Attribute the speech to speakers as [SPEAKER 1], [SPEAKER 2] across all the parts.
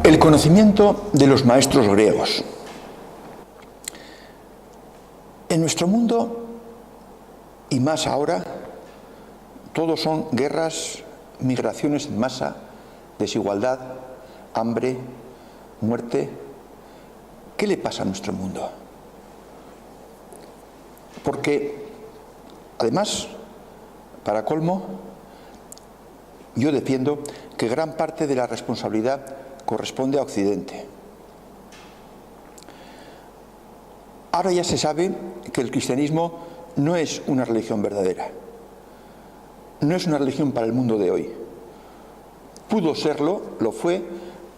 [SPEAKER 1] El conocimiento de los maestros griegos. En nuestro mundo, y más ahora, todo son guerras, migraciones en masa, desigualdad, hambre, muerte. ¿Qué le pasa a nuestro mundo? Porque, además, para colmo, yo defiendo que gran parte de la responsabilidad corresponde a Occidente. Ahora ya se sabe que el cristianismo no es una religión verdadera, no es una religión para el mundo de hoy. Pudo serlo, lo fue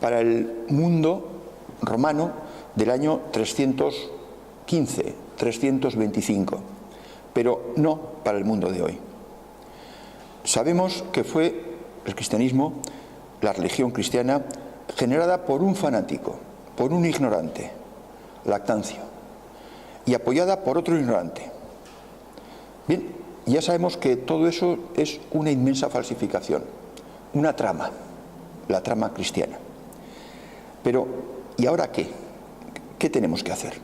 [SPEAKER 1] para el mundo romano del año 315, 325, pero no para el mundo de hoy. Sabemos que fue el cristianismo, la religión cristiana, generada por un fanático, por un ignorante, Lactancio, y apoyada por otro ignorante. Bien, ya sabemos que todo eso es una inmensa falsificación, una trama, la trama cristiana. Pero, ¿y ahora qué? ¿Qué tenemos que hacer?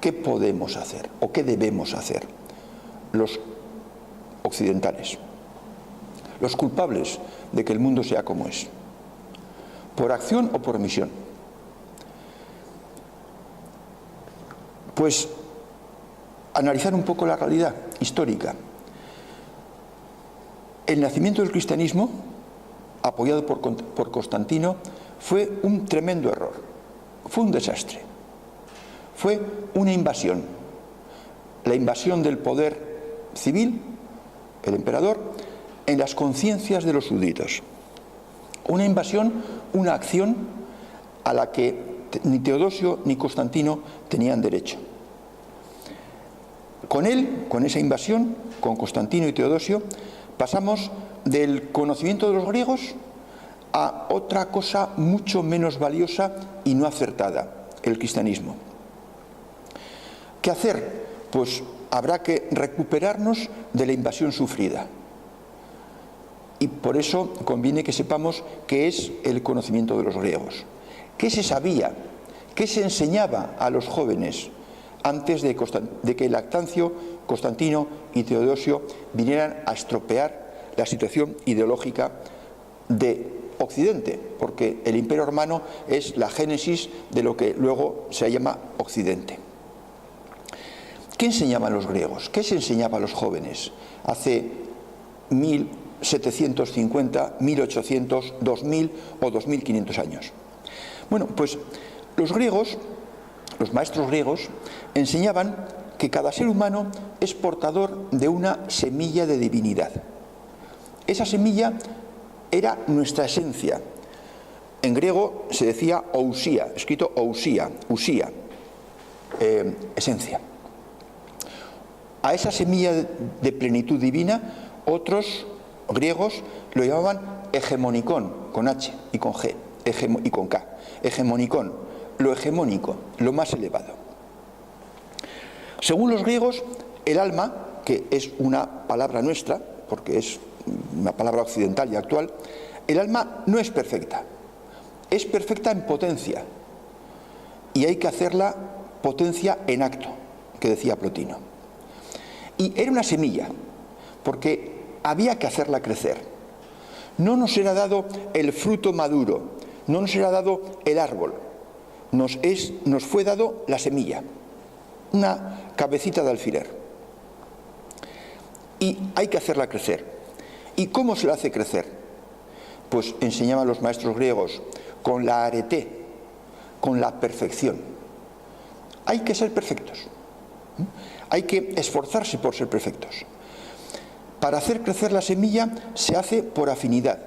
[SPEAKER 1] ¿Qué podemos hacer? ¿O qué debemos hacer los occidentales? Los culpables de que el mundo sea como es. ¿Por acción o por omisión? Pues analizar un poco la realidad histórica. El nacimiento del cristianismo, apoyado por Constantino, fue un tremendo error, fue un desastre, fue una invasión, la invasión del poder civil, el emperador, en las conciencias de los súbditos. Una invasión, una acción a la que ni Teodosio ni Constantino tenían derecho. Con él, con esa invasión, con Constantino y Teodosio, pasamos del conocimiento de los griegos a otra cosa mucho menos valiosa y no acertada, el cristianismo. ¿Qué hacer? Pues habrá que recuperarnos de la invasión sufrida. Y por eso conviene que sepamos qué es el conocimiento de los griegos. ¿Qué se sabía? ¿Qué se enseñaba a los jóvenes antes de que Lactancio, Constantino y Teodosio vinieran a estropear la situación ideológica de Occidente? Porque el Imperio Romano es la génesis de lo que luego se llama Occidente. ¿Qué enseñaban los griegos? ¿Qué se enseñaba a los jóvenes hace 1750, 1800, 2000 o 2500 años? Bueno, pues los griegos, los maestros griegos, enseñaban que cada ser humano es portador de una semilla de divinidad. Esa semilla era nuestra esencia. En griego se decía ousia, escrito ousia, usía, esencia. A esa semilla de plenitud divina, otros griegos lo llamaban hegemonikon, con H y con G, y con K. Hegemonikon, lo hegemónico, lo más elevado. Según los griegos, el alma, que es una palabra nuestra, porque es una palabra occidental y actual, el alma no es perfecta. Es perfecta en potencia. Y hay que hacerla potencia en acto, que decía Plotino. Y era una semilla, porque había que hacerla crecer. No nos era dado el fruto maduro, no nos era dado el árbol, nos fue dado la semilla, una cabecita de alfiler. Y hay que hacerla crecer. ¿Y cómo se la hace crecer? Pues enseñaban los maestros griegos con la arete, con la perfección. Hay que ser perfectos. Hay que esforzarse por ser perfectos. Para hacer crecer la semilla se hace por afinidad.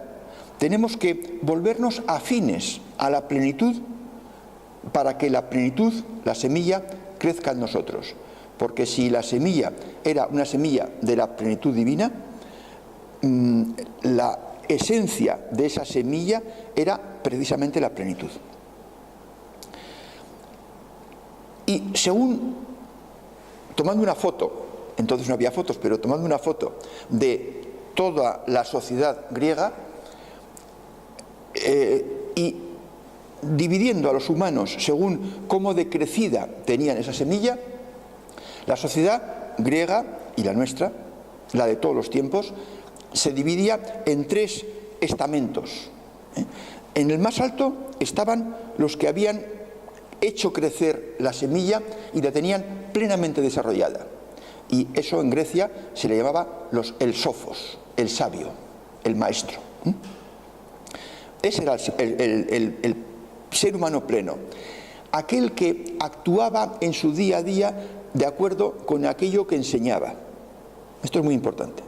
[SPEAKER 1] Tenemos que volvernos afines a la plenitud para que la plenitud, la semilla, crezca en nosotros. Porque si la semilla era una semilla de la plenitud divina, la esencia de esa semilla era precisamente la plenitud. Y según, tomando una foto, entonces no había fotos, pero tomando una foto de toda la sociedad griega y dividiendo a los humanos según cómo decrecida tenían esa semilla, la sociedad griega y la nuestra, la de todos los tiempos, se dividía en 3 estamentos. En el más alto estaban los que habían hecho crecer la semilla y la tenían plenamente desarrollada. Y eso en Grecia se le llamaba el sofos, el sabio, el maestro. Ese era el ser humano pleno, aquel que actuaba en su día a día de acuerdo con aquello que enseñaba. Esto es muy importante,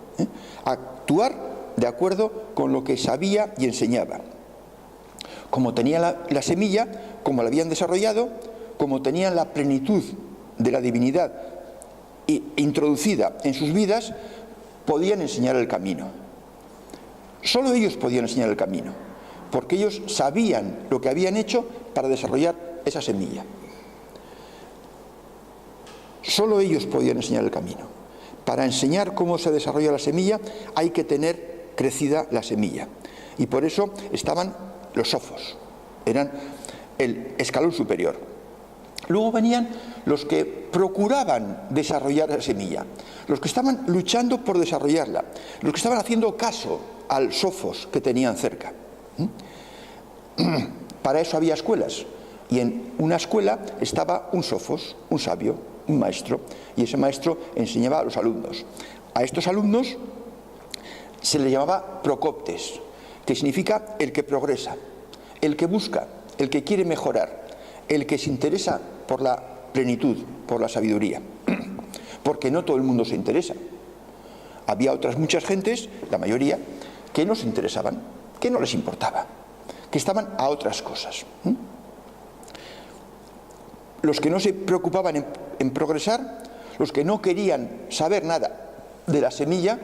[SPEAKER 1] actuar de acuerdo con lo que sabía y enseñaba. Como tenía la semilla, como la habían desarrollado, como tenían la plenitud de la divinidad introducida en sus vidas, podían enseñar el camino. Solo ellos podían enseñar el camino, porque ellos sabían lo que habían hecho para desarrollar esa semilla. Solo ellos podían enseñar el camino. Para enseñar cómo se desarrolla la semilla hay que tener crecida la semilla. Y por eso estaban los sofos, eran el escalón superior. Luego venían los que procuraban desarrollar la semilla, los que estaban luchando por desarrollarla, los que estaban haciendo caso al sofos que tenían cerca. Para eso había escuelas, y en una escuela estaba un sofos, un sabio, un maestro, y ese maestro enseñaba a los alumnos. A estos alumnos se le llamaba procoptes, que significa el que progresa, el que busca, el que quiere mejorar, el que se interesa por la plenitud, por la sabiduría. Porque no todo el mundo se interesa. Había otras muchas gentes, la mayoría, que no se interesaban, que no les importaba, que estaban a otras cosas. Los que no se preocupaban en progresar, los que no querían saber nada de la semilla,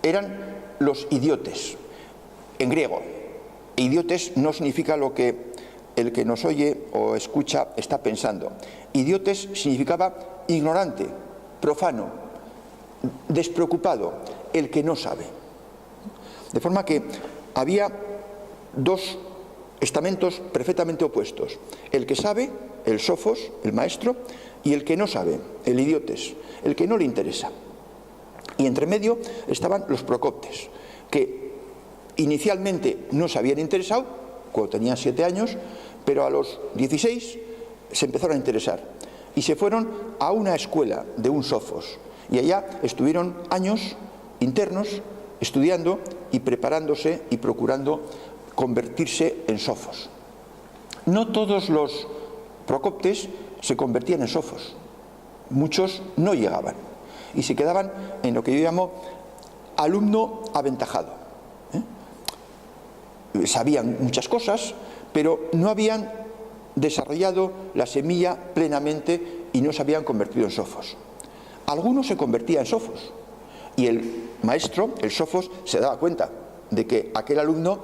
[SPEAKER 1] eran los idiotes. En griego, idiotes no significa lo que el que nos oye o escucha está pensando. Idiotes significaba ignorante, profano, despreocupado, el que no sabe. De forma que había 2 estamentos perfectamente opuestos: el que sabe, el sofos, el maestro, y el que no sabe, el idiotes, el que no le interesa. Y entre medio estaban los procoptes, que inicialmente no se habían interesado cuando tenían 7 años, pero a los 16 se empezaron a interesar y se fueron a una escuela de un sofos, y allá estuvieron años internos estudiando y preparándose y procurando convertirse en sofos. No todos los procoptes se convertían en sofos, muchos no llegaban y se quedaban en lo que yo llamo alumno aventajado. Sabían muchas cosas, pero no habían desarrollado la semilla plenamente y no se habían convertido en sofos. Algunos se convertían en sofos y el maestro, el sofos, se daba cuenta de que aquel alumno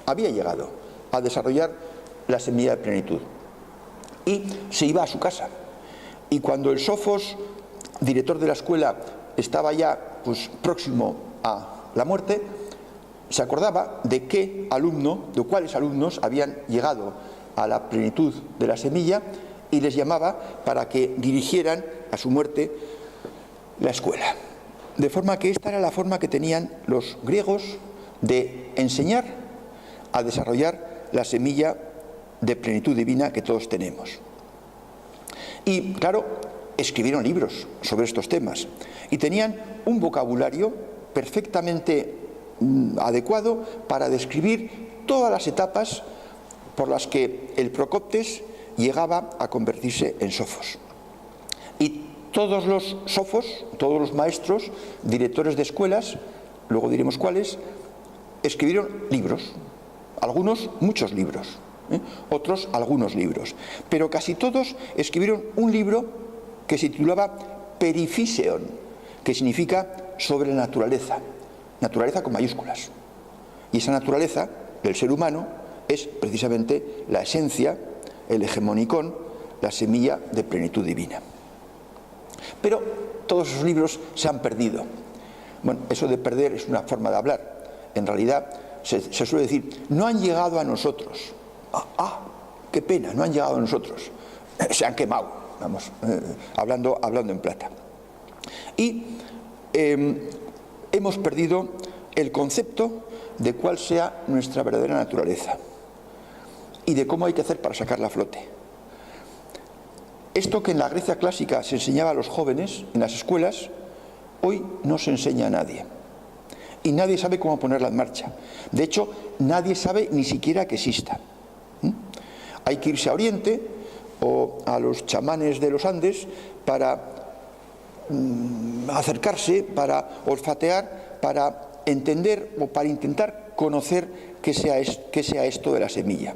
[SPEAKER 1] había llegado a desarrollar la semilla de plenitud y se iba a su casa. Y cuando el sofos, director de la escuela, estaba ya próximo a la muerte, se acordaba de qué alumno, de cuáles alumnos habían llegado a la plenitud de la semilla y les llamaba para que dirigieran a su muerte la escuela. De forma que esta era la forma que tenían los griegos de enseñar a desarrollar la semilla de plenitud divina que todos tenemos. Y claro, escribieron libros sobre estos temas y tenían un vocabulario perfectamente adecuado para describir todas las etapas por las que el procoptes llegaba a convertirse en sofos. Y todos los sofos, todos los maestros, directores de escuelas, luego diremos cuáles, escribieron libros, algunos muchos libros, otros algunos libros, pero casi todos escribieron un libro que se titulaba Periphyseon, que significa sobre la naturaleza, naturaleza con mayúsculas. Y esa naturaleza del ser humano es precisamente la esencia, el hegemonicón, la semilla de plenitud divina. Pero todos esos libros se han perdido. Bueno, eso de perder es una forma de hablar. En realidad se suele decir, no han llegado a nosotros. qué pena, no han llegado a nosotros, se han quemado, vamos, hablando en plata. Y hemos perdido el concepto de cuál sea nuestra verdadera naturaleza y de cómo hay que hacer para sacarla a flote. Esto que en la Grecia clásica se enseñaba a los jóvenes en las escuelas, hoy no se enseña a nadie. Y nadie sabe cómo ponerla en marcha. De hecho, nadie sabe ni siquiera que exista. Hay que irse a Oriente o a los chamanes de los Andes para acercarse, para olfatear, para entender o para intentar conocer qué sea esto de la semilla.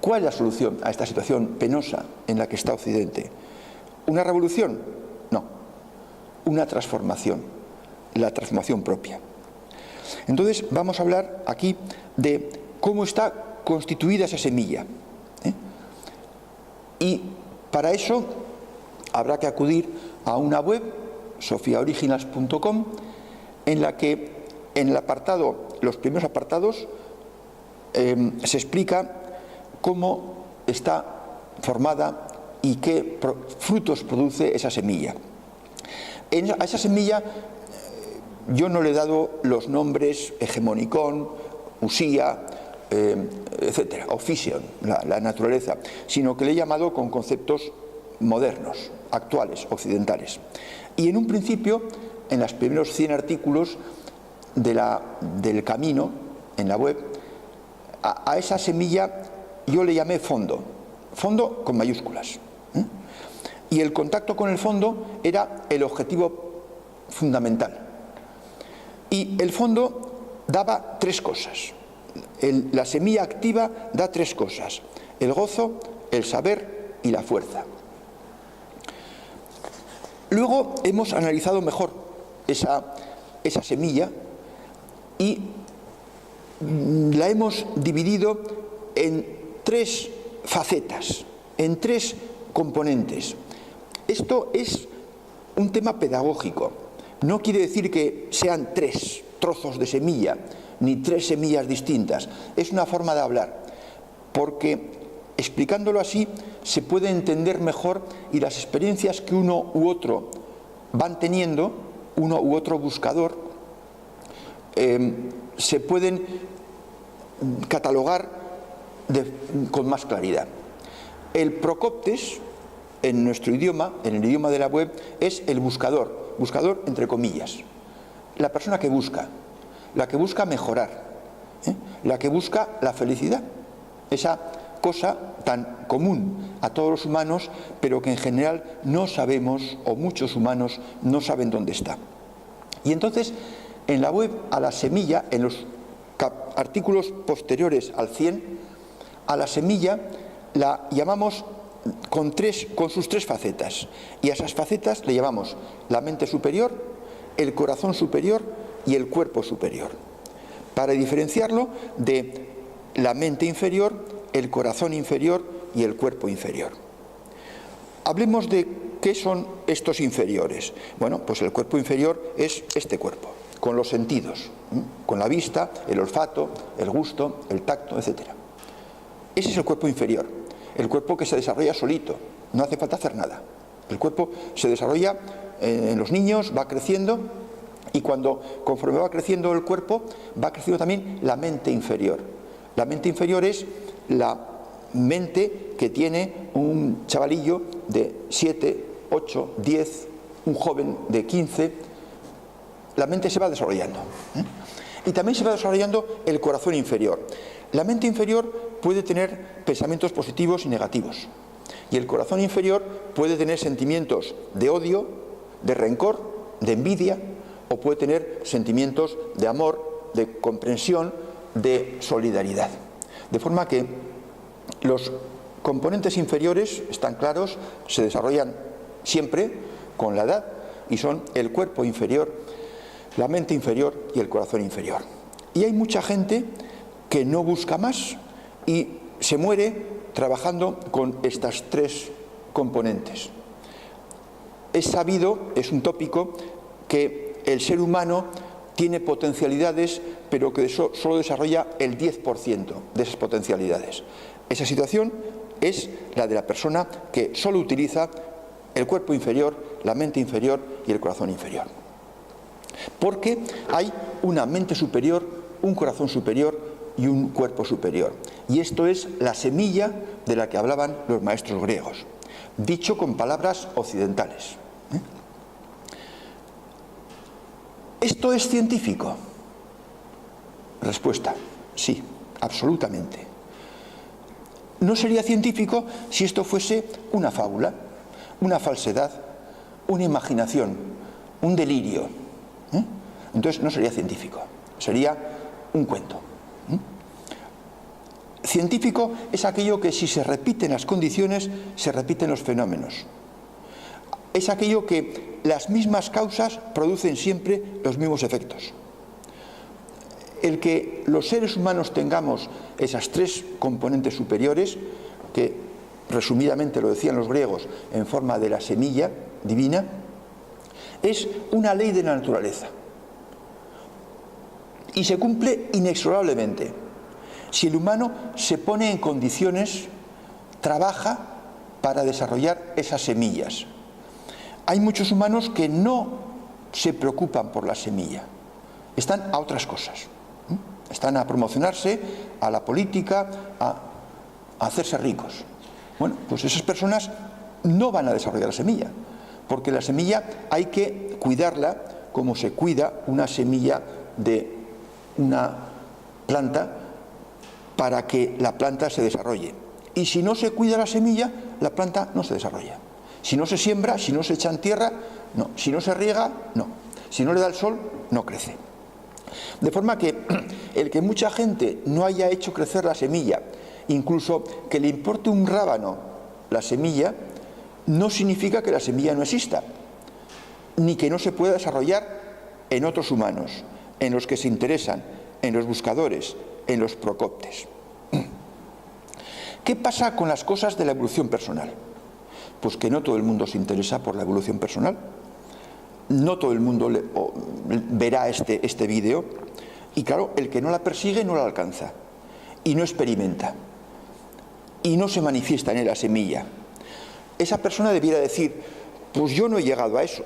[SPEAKER 1] ¿Cuál es la solución a esta situación penosa en la que está Occidente? ¿Una revolución? No. Una transformación, la transformación propia. Entonces vamos a hablar aquí de cómo está constituida esa semilla. Y para eso habrá que acudir a una web, sofiaoriginals.com, en la que en el apartado, los primeros apartados, se explica cómo está formada y qué frutos produce esa semilla. A esa semilla yo no le he dado los nombres hegemonicón, usía, etcétera, o fission, la naturaleza, sino que le he llamado con conceptos modernos, actuales, occidentales. Y en un principio, en los primeros 100 artículos del camino, en la web, a esa semilla yo le llamé fondo con mayúsculas. Y el contacto con el fondo era el objetivo fundamental. Y el fondo daba tres cosas. La semilla activa da tres cosas: el gozo, el saber y la fuerza. Luego hemos analizado mejor esa semilla y la hemos dividido en tres facetas, en tres componentes. Esto es un tema pedagógico. No quiere decir que sean tres trozos de semilla, ni tres semillas distintas. Es una forma de hablar, porque explicándolo así se puede entender mejor y las experiencias que uno u otro van teniendo, uno u otro buscador, se pueden catalogar con más claridad. El procoptes, en nuestro idioma, en el idioma de la web, es el buscador entre comillas, la persona que busca, la que busca mejorar, la que busca la felicidad, esa cosa tan común a todos los humanos, pero que en general no sabemos, o muchos humanos no saben dónde está. Y entonces, en la web, a la semilla, en los artículos posteriores al 100, a la semilla la llamamos con sus tres facetas, y a esas facetas le llamamos la mente superior, el corazón superior y el cuerpo superior, para diferenciarlo de la mente inferior, el corazón inferior y el cuerpo inferior. Hablemos de qué son estos inferiores. Bueno, pues el cuerpo inferior es este cuerpo, con los sentidos, con la vista, el olfato, el gusto, el tacto, etc. Ese es el cuerpo inferior, el cuerpo que se desarrolla solito, no hace falta hacer nada. El cuerpo se desarrolla en los niños, va creciendo, y conforme va creciendo el cuerpo, va creciendo también la mente inferior. La mente inferior es la mente que tiene un chavalillo de 7, 8, 10, un joven de 15. La mente se va desarrollando. Y también se va desarrollando el corazón inferior. La mente inferior puede tener pensamientos positivos y negativos. Y el corazón inferior puede tener sentimientos de odio, de rencor, de envidia, o puede tener sentimientos de amor, de comprensión, de solidaridad. De forma que los componentes inferiores, están claros, se desarrollan siempre con la edad y son el cuerpo inferior, la mente inferior y el corazón inferior. Y hay mucha gente que no busca más y se muere trabajando con estas tres componentes. Es sabido, es un tópico, que el ser humano tiene potencialidades, pero que solo desarrolla el 10% de esas potencialidades. Esa situación es la de la persona que solo utiliza el cuerpo inferior, la mente inferior y el corazón inferior. Porque hay una mente superior, un corazón superior y un cuerpo superior. Y esto es la semilla de la que hablaban los maestros griegos, dicho con palabras occidentales. ¿Esto es científico? Respuesta: sí, absolutamente. No sería científico si esto fuese una fábula, una falsedad, una imaginación, un delirio. Entonces no sería científico, sería un cuento. Científico es aquello que, si se repiten las condiciones, se repiten los fenómenos. Es aquello que las mismas causas producen siempre los mismos efectos. El que los seres humanos tengamos esas tres componentes superiores, que resumidamente lo decían los griegos en forma de la semilla divina, es una ley de la naturaleza y se cumple inexorablemente. Si el humano se pone en condiciones, trabaja para desarrollar esas semillas. Hay muchos humanos que no se preocupan por la semilla, están a otras cosas. Están a promocionarse, a la política, a hacerse ricos. Bueno, pues esas personas no van a desarrollar la semilla, porque la semilla hay que cuidarla como se cuida una semilla de una planta para que la planta se desarrolle. Y si no se cuida la semilla, la planta no se desarrolla. Si no se siembra, si no se echa en tierra, no. Si no se riega, no. Si no le da el sol, no crece. De forma que el que mucha gente no haya hecho crecer la semilla, incluso que le importe un rábano la semilla, no significa que la semilla no exista, ni que no se pueda desarrollar en otros humanos, en los que se interesan, en los buscadores, en los procoptes. ¿Qué pasa con las cosas de la evolución personal? Pues que no todo el mundo se interesa por la evolución personal. No todo el mundo verá este vídeo, y claro, el que no la persigue no la alcanza y no experimenta y no se manifiesta en él la semilla. Esa persona debiera decir: pues yo no he llegado a eso,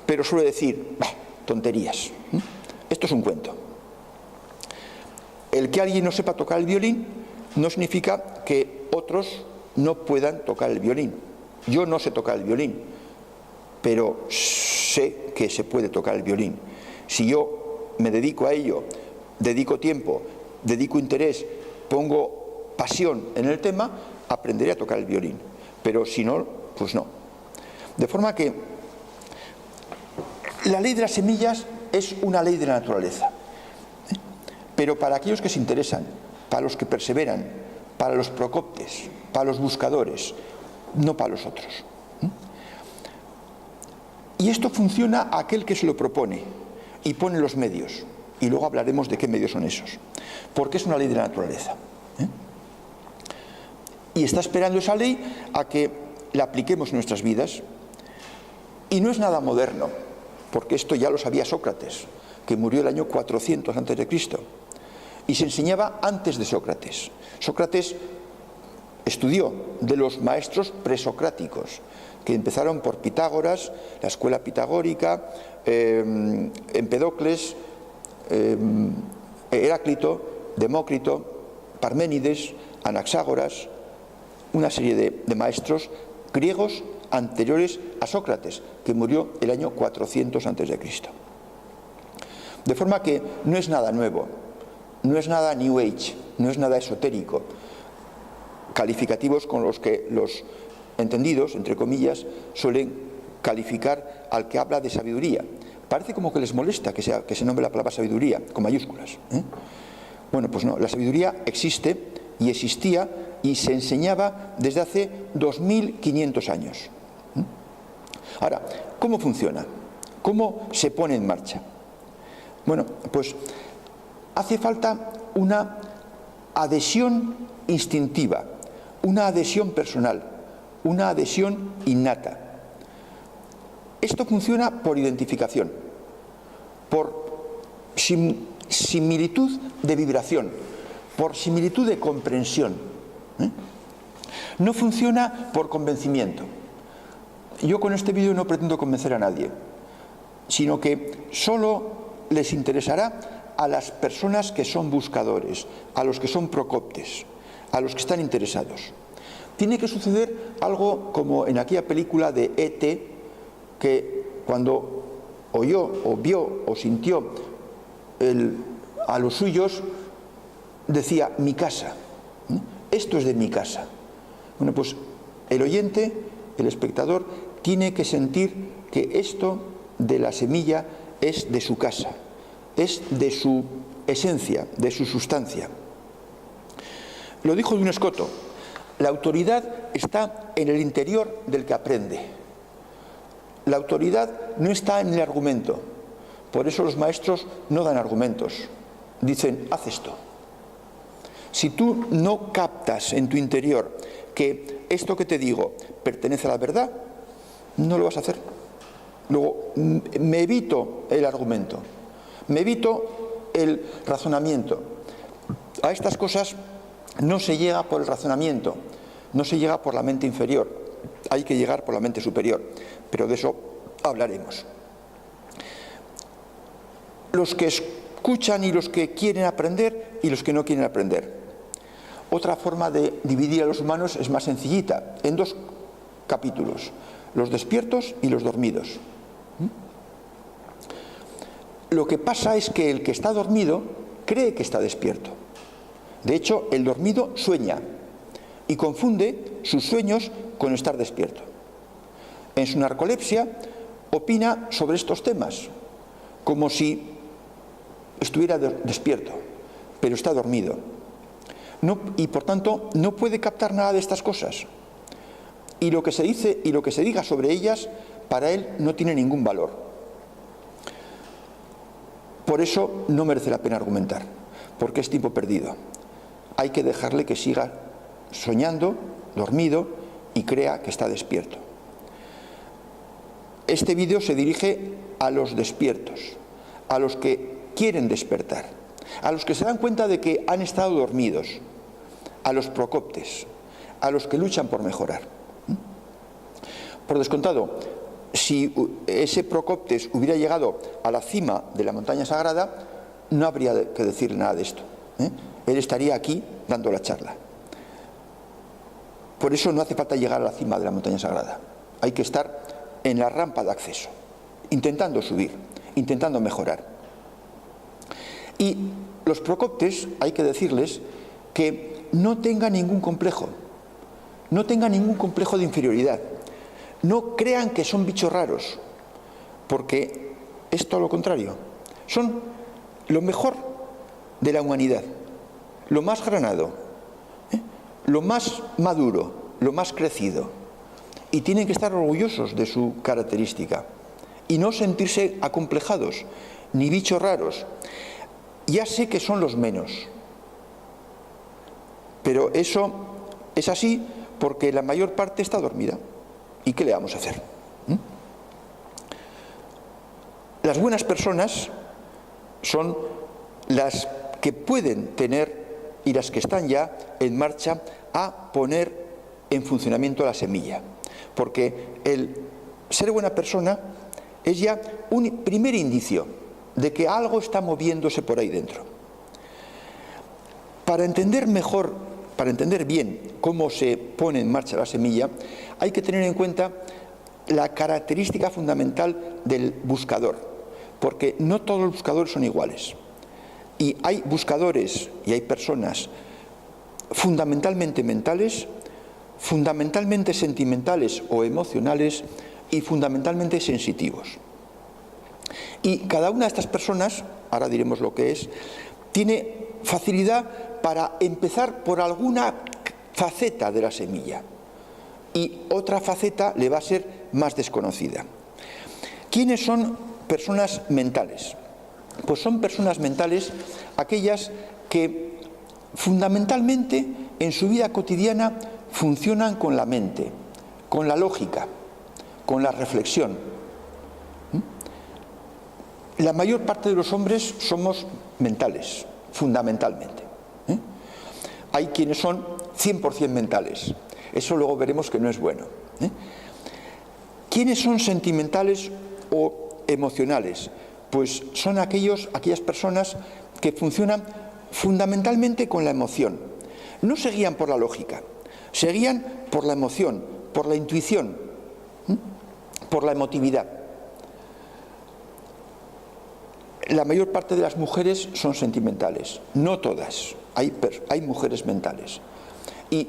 [SPEAKER 1] pero suele decir: bah, tonterías, esto es un cuento. El que alguien no sepa tocar el violín no significa que otros no puedan tocar el violín. Yo no sé tocar el violín, pero sé que se puede tocar el violín. Si yo me dedico a ello, dedico tiempo, dedico interés, pongo pasión en el tema, aprenderé a tocar el violín. Pero si no, pues no. De forma que la ley de las semillas es una ley de la naturaleza. Pero para aquellos que se interesan, para los que perseveran, para los procoptes, para los buscadores, no para los otros. Y esto funciona a aquel que se lo propone y pone los medios. Y luego hablaremos de qué medios son esos. Porque es una ley de la naturaleza. Y está esperando esa ley a que la apliquemos en nuestras vidas. Y no es nada moderno, porque esto ya lo sabía Sócrates, que murió el año 400 a.C. Y se enseñaba antes de Sócrates. Sócrates estudió de los maestros presocráticos, que empezaron por Pitágoras, la escuela pitagórica, Empedocles, Heráclito, Demócrito, Parménides, Anaxágoras, una serie de maestros griegos anteriores a Sócrates, que murió el año 400 a.C. De forma que no es nada nuevo, no es nada New Age, no es nada esotérico, calificativos con los que los entendidos, entre comillas, suelen calificar al que habla de sabiduría. Parece como que les molesta que se nombre la palabra sabiduría con mayúsculas. Bueno, pues no, la sabiduría existe y existía y se enseñaba desde hace 2500 años. Ahora, ¿cómo funciona? ¿Cómo se pone en marcha? Bueno, pues hace falta una adhesión instintiva, una adhesión personal, una adhesión innata. Esto funciona por identificación. por similitud de vibración, por similitud de comprensión. No funciona por convencimiento. Yo con este vídeo no pretendo convencer a nadie, sino que solo les interesará a las personas que son buscadores, a los que son procoptes, a los que están interesados. Tiene que suceder algo como en aquella película de E.T., que cuando oyó o vio o sintió a los suyos decía: mi casa, esto es de mi casa. Bueno, pues el oyente, el espectador, tiene que sentir que esto de la semilla es de su casa, es de su esencia, de su sustancia. Lo dijo Duns Scoto: la autoridad está en el interior del que aprende. La autoridad no está en el argumento. Por eso los maestros no dan argumentos. Dicen: haz esto. Si tú no captas en tu interior que esto que te digo pertenece a la verdad, no lo vas a hacer. Luego, me evito el argumento, me evito el razonamiento. A estas cosas no se llega por el razonamiento, no se llega por la mente inferior, hay que llegar por la mente superior, pero de eso hablaremos. Los que escuchan y los que quieren aprender y los que no quieren aprender. Otra forma de dividir a los humanos es más sencillita, en dos capítulos: los despiertos y los dormidos. Lo que pasa es que el que está dormido cree que está despierto. De hecho, el dormido sueña y confunde sus sueños con estar despierto. En su narcolepsia opina sobre estos temas como si estuviera despierto, pero está dormido. Y por tanto no puede captar nada de estas cosas. Y lo que se dice y lo que se diga sobre ellas para él no tiene ningún valor. Por eso no merece la pena argumentar, porque es tiempo perdido. Hay que dejarle que siga soñando, dormido, y crea que está despierto. Este vídeo se dirige a los despiertos, a los que quieren despertar, a los que se dan cuenta de que han estado dormidos, a los procoptes, a los que luchan por mejorar. Por descontado, si ese procoptes hubiera llegado a la cima de la montaña sagrada, no habría que decirle nada de esto. Él estaría aquí dando la charla. Por eso no hace falta llegar a la cima de la montaña sagrada. Hay que estar en la rampa de acceso, intentando subir, intentando mejorar. Y los procoptes, hay que decirles que no tengan ningún complejo, no tengan ningún complejo de inferioridad, no crean que son bichos raros, porque es todo lo contrario. Son lo mejor de la humanidad, lo más granado, lo más maduro, lo más crecido, y tienen que estar orgullosos de su característica y no sentirse acomplejados ni bichos raros. Ya sé que son los menos, pero eso es así porque la mayor parte está dormida. ¿Y qué le vamos a hacer? Las buenas personas son las que pueden tener y las que están ya en marcha a poner en funcionamiento la semilla, porque el ser buena persona es ya un primer indicio de que algo está moviéndose por ahí dentro. Para entender mejor, para entender bien cómo se pone en marcha la semilla, hay que tener en cuenta la característica fundamental del buscador, porque no todos los buscadores son iguales. Y hay buscadores y hay personas fundamentalmente mentales, fundamentalmente sentimentales o emocionales y fundamentalmente sensitivos. Y cada una de estas personas, ahora diremos lo que es, tiene facilidad para empezar por alguna faceta de la semilla y otra faceta le va a ser más desconocida. ¿Quiénes son personas mentales? Pues son personas mentales aquellas que fundamentalmente en su vida cotidiana funcionan con la mente, con la lógica, con la reflexión. La mayor parte de los hombres somos mentales, fundamentalmente. Hay quienes son 100% mentales. Eso luego veremos que no es bueno. ¿Quiénes son sentimentales o emocionales? Pues son aquellas personas que funcionan fundamentalmente con la emoción. No se guían por la lógica, se guían por la emoción, por la intuición, por la emotividad. La mayor parte de las mujeres son sentimentales, no todas, hay mujeres mentales. Y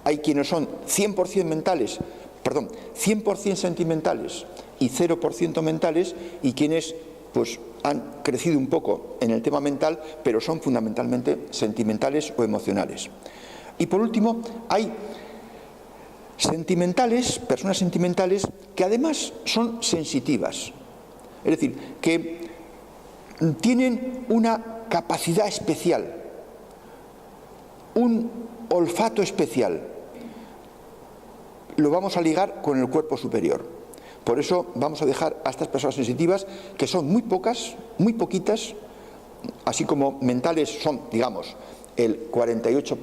[SPEAKER 1] hay quienes son 100% sentimentales y 0% mentales, y quienes pues han crecido un poco en el tema mental, pero son fundamentalmente sentimentales o emocionales. Y por último, hay personas sentimentales que además son sensitivas, es decir, que tienen una capacidad especial, un olfato especial. Lo vamos a ligar con el cuerpo superior. Por eso vamos a dejar a estas personas sensitivas, que son muy pocas, muy poquitas, así como mentales son, digamos, el 48%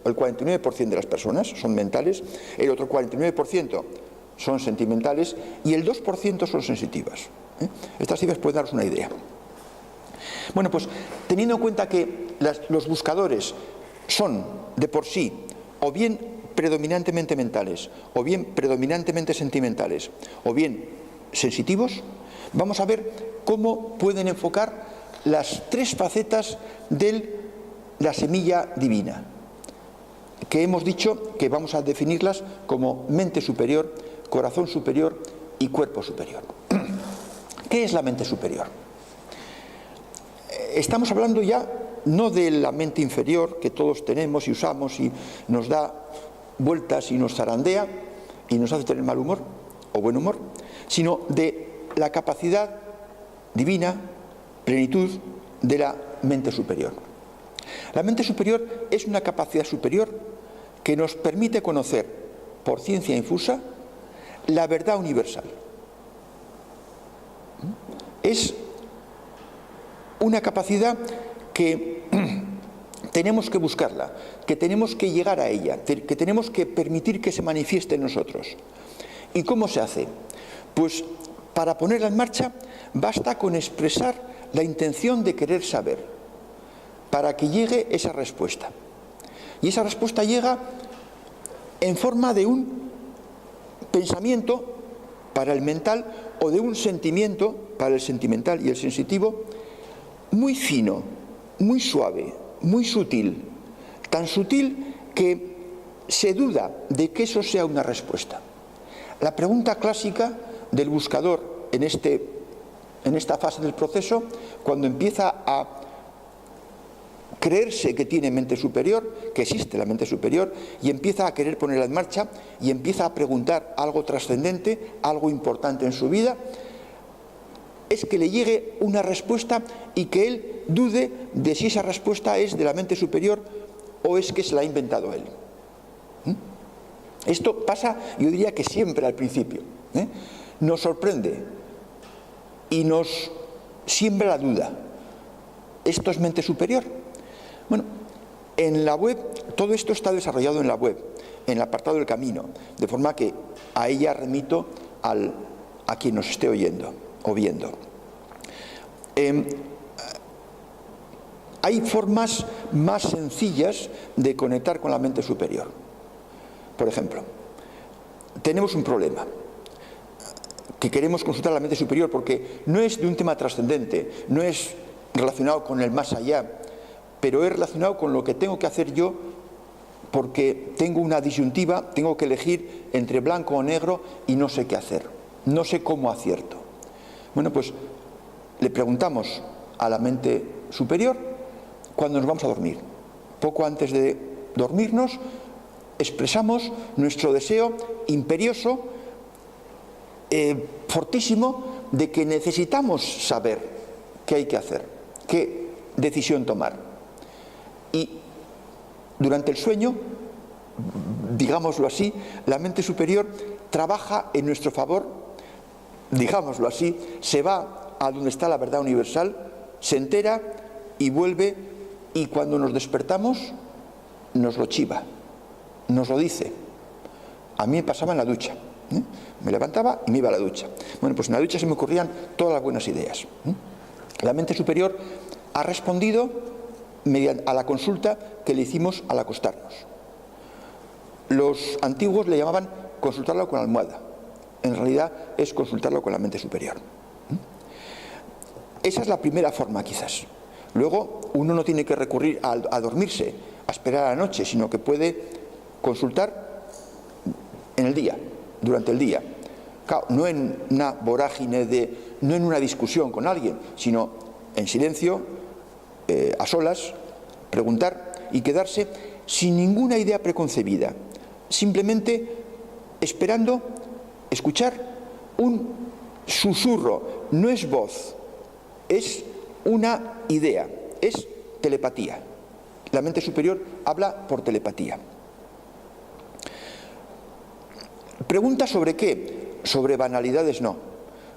[SPEAKER 1] o el 49% de las personas son mentales, el otro 49% son sentimentales y el 2% son sensitivas. Estas cifras pueden daros una idea. Bueno, pues teniendo en cuenta que los buscadores son de por sí o bien predominantemente mentales, o bien predominantemente sentimentales, o bien sensitivos, vamos a ver cómo pueden enfocar las tres facetas de la semilla divina, que hemos dicho que vamos a definirlas como mente superior, corazón superior y cuerpo superior. ¿Qué es la mente superior? Estamos hablando ya no de la mente inferior que todos tenemos y usamos y nos da vueltas y nos zarandea y nos hace tener mal humor o buen humor, sino de la capacidad divina, plenitud de la mente superior. La mente superior es una capacidad superior que nos permite conocer por ciencia infusa la verdad universal. Es una capacidad que tenemos que buscarla, que tenemos que llegar a ella, que tenemos que permitir que se manifieste en nosotros. ¿Y cómo se hace? Pues para ponerla en marcha basta con expresar la intención de querer saber, para que llegue esa respuesta. Y esa respuesta llega en forma de un pensamiento para el mental o de un sentimiento para el sentimental y el sensitivo, muy fino, muy suave, muy sutil, tan sutil que se duda de que eso sea una respuesta. La pregunta clásica del buscador en esta fase del proceso, cuando empieza a creerse que tiene mente superior, que existe la mente superior, y empieza a querer ponerla en marcha y empieza a preguntar algo trascendente, algo importante en su vida, es que le llegue una respuesta y que él dude de si esa respuesta es de la mente superior o es que se la ha inventado él. Esto pasa, yo diría que siempre al principio. Nos sorprende y nos siembra la duda. ¿Esto es mente superior? Bueno, en la web, todo esto está desarrollado en la web, en el apartado del camino, de forma que a ella remito a quien nos esté oyendo o viendo. Hay formas más sencillas de conectar con la mente superior. Por ejemplo, tenemos un problema que queremos consultar a la mente superior porque no es de un tema trascendente, no es relacionado con el más allá, pero es relacionado con lo que tengo que hacer yo porque tengo una disyuntiva, tengo que elegir entre blanco o negro y no sé qué hacer, no sé cómo acierto. Bueno, pues le preguntamos a la mente superior cuando nos vamos a dormir. Poco antes de dormirnos expresamos nuestro deseo imperioso, fortísimo, de que necesitamos saber qué hay que hacer, qué decisión tomar. Y durante el sueño, digámoslo así, la mente superior trabaja en nuestro favor digámoslo así, se va a donde está la verdad universal, se entera y vuelve, y cuando nos despertamos nos lo chiva, nos lo dice. A mí me pasaba en la ducha, me levantaba y me iba a la ducha. Bueno, pues en la ducha se me ocurrían todas las buenas ideas. La mente superior ha respondido a la consulta que le hicimos al acostarnos. Los antiguos le llamaban consultarlo con la almohada. En realidad es consultarlo con la mente superior. Esa es la primera forma, quizás. Luego uno no tiene que recurrir a dormirse, a esperar a la noche, sino que puede consultar en el día, durante el día. Claro, no en una vorágine no en una discusión con alguien, sino en silencio, a solas, preguntar y quedarse sin ninguna idea preconcebida, simplemente esperando escuchar un susurro. No es voz, es una idea, es telepatía. La mente superior habla por telepatía. ¿Pregunta sobre qué? Sobre banalidades no,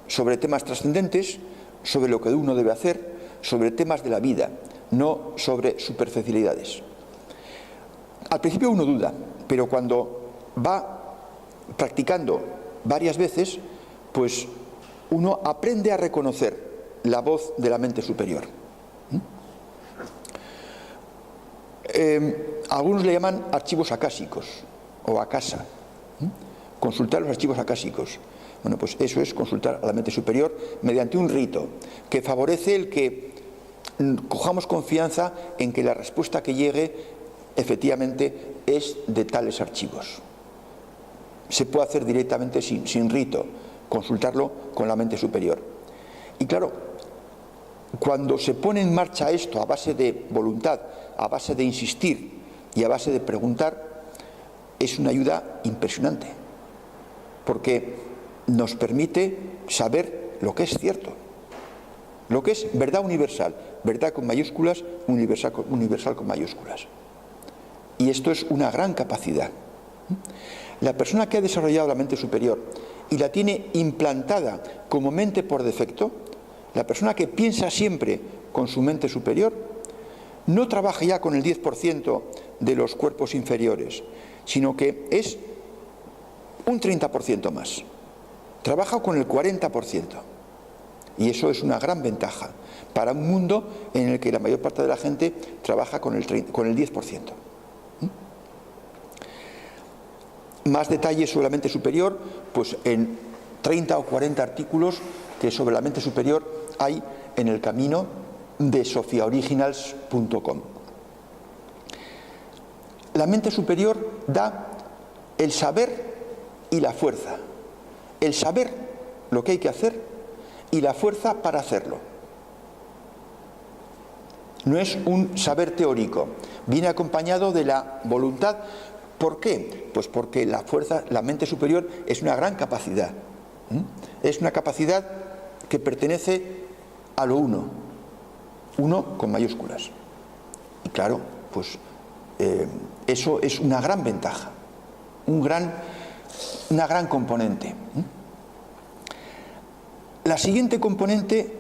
[SPEAKER 1] sobre temas trascendentes, sobre lo que uno debe hacer, sobre temas de la vida, no sobre superficialidades. Al principio uno duda, pero cuando va practicando varias veces, pues uno aprende a reconocer la voz de la mente superior. Algunos le llaman archivos acásicos o acasa. Consultar los archivos acásicos. Bueno, pues eso es consultar a la mente superior mediante un rito que favorece el que cojamos confianza en que la respuesta que llegue efectivamente es de tales archivos. Se puede hacer directamente sin rito, consultarlo con la mente superior. Y claro, cuando se pone en marcha esto a base de voluntad, a base de insistir y a base de preguntar, es una ayuda impresionante, porque nos permite saber lo que es cierto, lo que es verdad universal, verdad con mayúsculas, universal con mayúsculas. Y esto es una gran capacidad. La persona que ha desarrollado la mente superior y la tiene implantada como mente por defecto, la persona que piensa siempre con su mente superior, no trabaja ya con el 10% de los cuerpos inferiores, sino que es un 30% más. Trabaja con el 40%. Y eso es una gran ventaja para un mundo en el que la mayor parte de la gente trabaja con el 10%. Más detalles sobre la mente superior, pues en 30 o 40 artículos que sobre la mente superior hay en el camino de sofiaoriginals.com. La mente superior da el saber y la fuerza. El saber lo que hay que hacer y la fuerza para hacerlo. No es un saber teórico, viene acompañado de la voluntad. ¿Por qué? Pues porque la mente superior es una gran capacidad. Es una capacidad que pertenece a lo uno con mayúsculas. Y claro, pues eso es una gran ventaja, una gran componente. La siguiente componente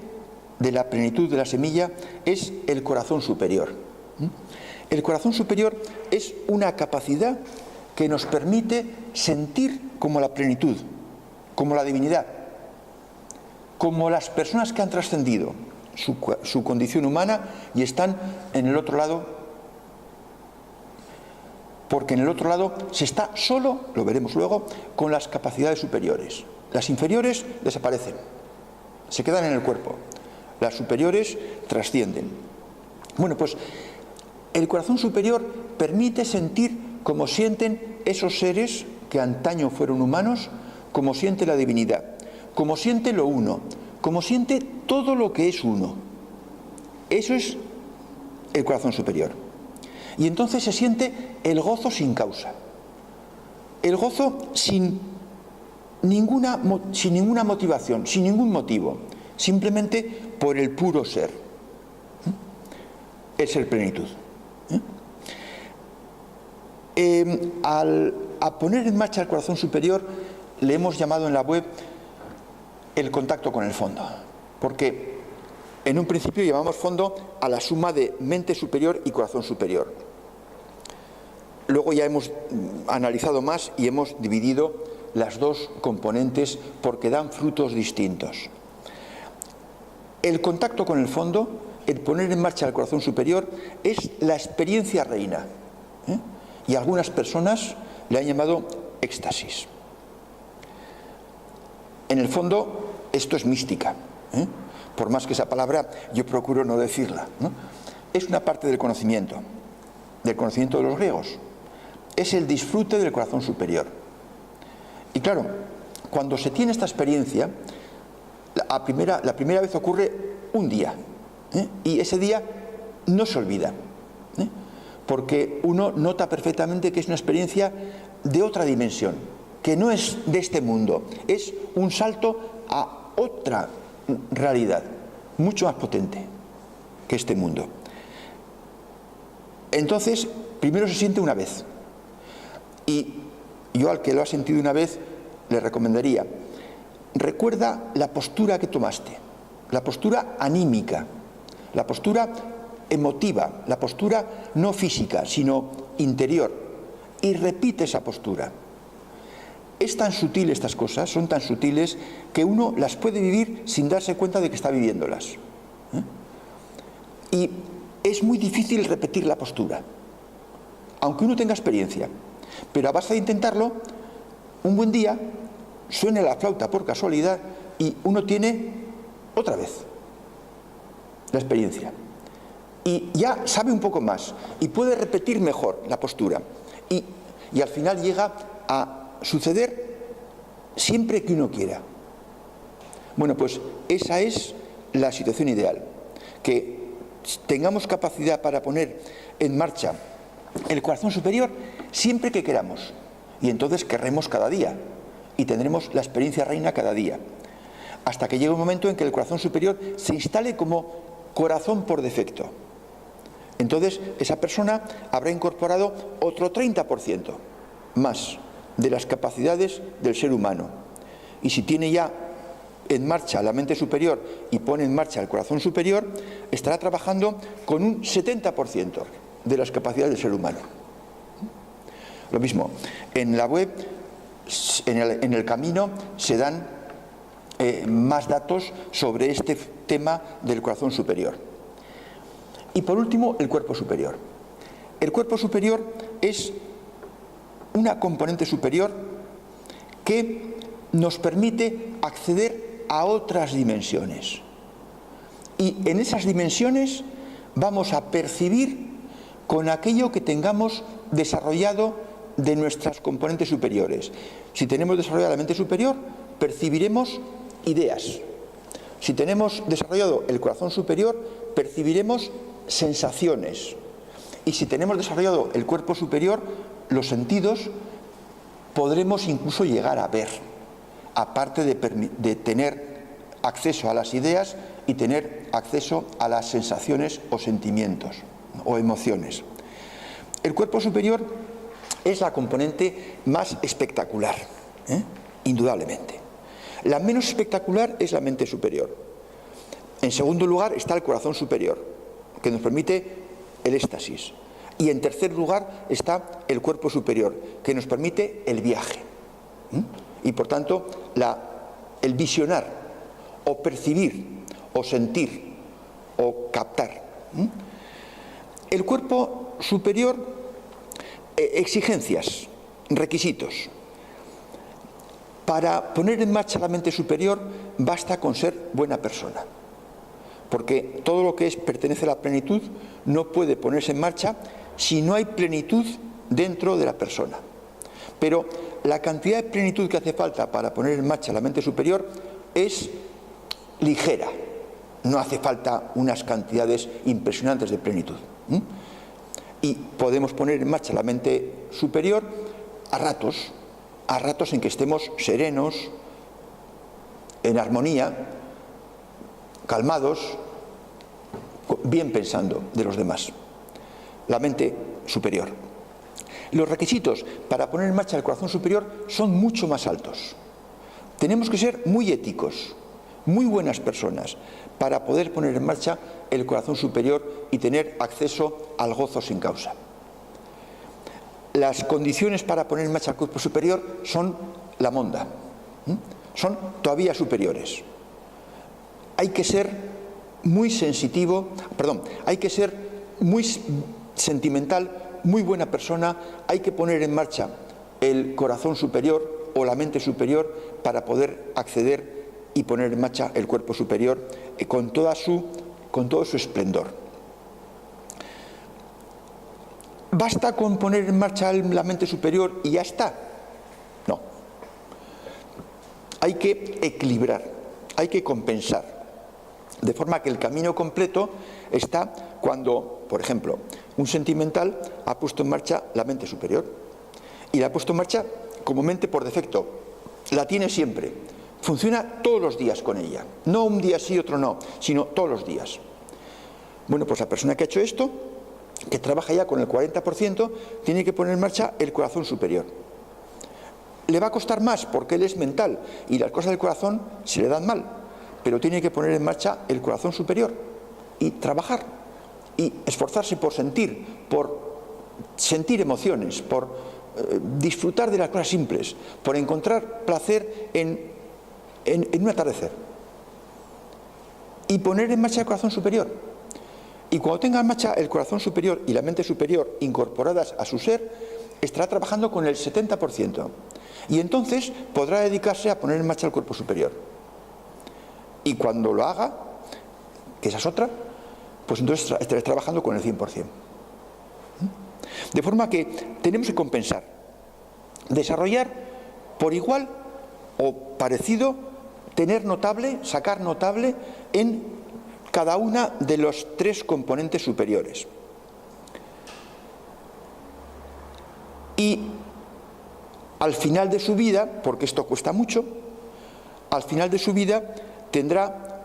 [SPEAKER 1] de la plenitud de la semilla es el corazón superior. El corazón superior es una capacidad que nos permite sentir como la plenitud, como la divinidad, como las personas que han trascendido su condición humana y están en el otro lado, porque en el otro lado se está solo, lo veremos luego, con las capacidades superiores. Las inferiores desaparecen, se quedan en el cuerpo, las superiores trascienden. Bueno, pues el corazón superior permite sentir como sienten esos seres que antaño fueron humanos, como siente la divinidad, como siente lo uno, como siente todo lo que es uno. Eso es el corazón superior. Y entonces se siente el gozo sin causa, el gozo sin ninguna motivación, sin ningún motivo, simplemente por el puro ser. Es ser plenitud. A poner en marcha el corazón superior le hemos llamado en la web el contacto con el fondo, porque en un principio llamamos fondo a la suma de mente superior y corazón superior. Luego ya hemos analizado más y hemos dividido las dos componentes porque dan frutos distintos. El contacto con el fondo, el poner en marcha el corazón superior, es la experiencia reina, ¿eh? Y algunas personas le han llamado éxtasis. En el fondo, esto es mística, ¿eh? Por más que esa palabra yo procuro no decirla, ¿no? Es una parte del conocimiento de los griegos. Es el disfrute del corazón superior. Y claro, cuando se tiene esta experiencia, la primera vez ocurre un día, ¿eh? Y ese día no se olvida, ¿eh? Porque uno nota perfectamente que es una experiencia de otra dimensión, que no es de este mundo, es un salto a otra realidad, mucho más potente que este mundo. Entonces, primero se siente una vez, y yo al que lo ha sentido una vez le recomendaría: recuerda la postura que tomaste, la postura anímica, la postura emotiva, la postura no física, sino interior, y repite esa postura. Es tan sutil estas cosas, son tan sutiles que uno las puede vivir sin darse cuenta de que está viviéndolas, ¿eh? Y es muy difícil repetir la postura, aunque uno tenga experiencia. Pero a base de intentarlo, un buen día suena la flauta por casualidad y uno tiene otra vez la experiencia. Y ya sabe un poco más y puede repetir mejor la postura. Y al final llega a suceder siempre que uno quiera. Bueno, pues esa es la situación ideal, que tengamos capacidad para poner en marcha el corazón superior siempre que queramos, y entonces querremos cada día y tendremos la experiencia reina cada día, hasta que llegue un momento en que el corazón superior se instale como corazón por defecto. Entonces esa persona habrá incorporado otro 30% más de las capacidades del ser humano, y si tiene ya en marcha la mente superior y pone en marcha el corazón superior, estará trabajando con un 70% de las capacidades del ser humano. Lo mismo, en la web, en el camino, se dan más datos sobre este tema del corazón superior. Y por último, el cuerpo superior. El cuerpo superior es una componente superior que nos permite acceder a otras dimensiones. Y en esas dimensiones vamos a percibir con aquello que tengamos desarrollado de nuestras componentes superiores. Si tenemos desarrollada la mente superior, percibiremos ideas. Si tenemos desarrollado el corazón superior, percibiremos sensaciones. Y si tenemos desarrollado el cuerpo superior, los sentidos, podremos incluso llegar a ver, aparte de tener acceso a las ideas y tener acceso a las sensaciones o sentimientos o emociones. El cuerpo superior es la componente más espectacular, indudablemente. La menos espectacular es la mente superior. En segundo lugar está el corazón superior, que nos permite el éxtasis. Y en tercer lugar está el cuerpo superior, que nos permite el viaje. Y por tanto, el visionar, o percibir, o sentir, o captar. El cuerpo superior, exigencias, requisitos. Para poner en marcha la mente superior basta con ser buena persona, porque todo lo que pertenece a la plenitud no puede ponerse en marcha si no hay plenitud dentro de la persona. Pero la cantidad de plenitud que hace falta para poner en marcha la mente superior es ligera. No hace falta unas cantidades impresionantes de plenitud. Y podemos poner en marcha la mente superior a ratos en que estemos serenos, en armonía, calmados, bien pensando de los demás. La mente superior. Los requisitos para poner en marcha el corazón superior son mucho más altos. Tenemos que ser muy éticos, muy buenas personas, para poder poner en marcha el corazón superior y tener acceso al gozo sin causa. Las condiciones para poner en marcha el cuerpo superior son la monda, son todavía superiores. Hay que ser muy sensitivo, hay que ser muy sentimental, muy buena persona, hay que poner en marcha el corazón superior o la mente superior para poder acceder y poner en marcha el cuerpo superior con todo su esplendor. ¿Basta con poner en marcha la mente superior y ya está? No. Hay que equilibrar, hay que compensar. De forma que el camino completo está cuando, por ejemplo, un sentimental ha puesto en marcha la mente superior y la ha puesto en marcha como mente por defecto. La tiene siempre. Funciona todos los días con ella. No un día sí, otro no, sino todos los días. Bueno, pues la persona que ha hecho esto, que trabaja ya con el 40%, tiene que poner en marcha el corazón superior. Le va a costar más porque él es mental y las cosas del corazón se le dan mal, pero tiene que poner en marcha el corazón superior y trabajar y esforzarse por sentir emociones, por disfrutar de las cosas simples, por encontrar placer en un atardecer y poner en marcha el corazón superior. Y cuando tenga en marcha el corazón superior y la mente superior incorporadas a su ser, estará trabajando con el 70%. Y entonces podrá dedicarse a poner en marcha el cuerpo superior. Y cuando lo haga, que esa es otra, pues entonces estaré trabajando con el 100%. De forma que tenemos que compensar, desarrollar por igual o parecido, sacar notable en cada una de los 3 componentes superiores. Y al final de su vida, porque esto cuesta mucho, al final de su vida tendrá,